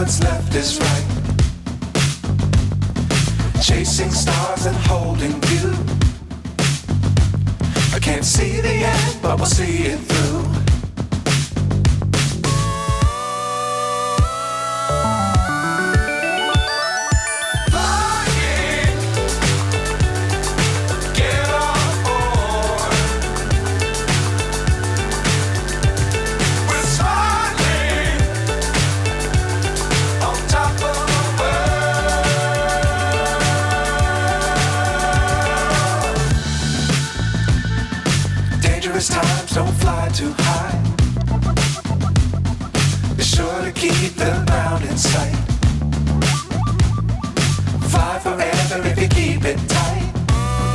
what's left is right. Chasing stars and holding you. I can't see the end, but we'll see it through. Times don't fly too high. Be sure to keep the ground in sight. Fly forever if you keep it tight.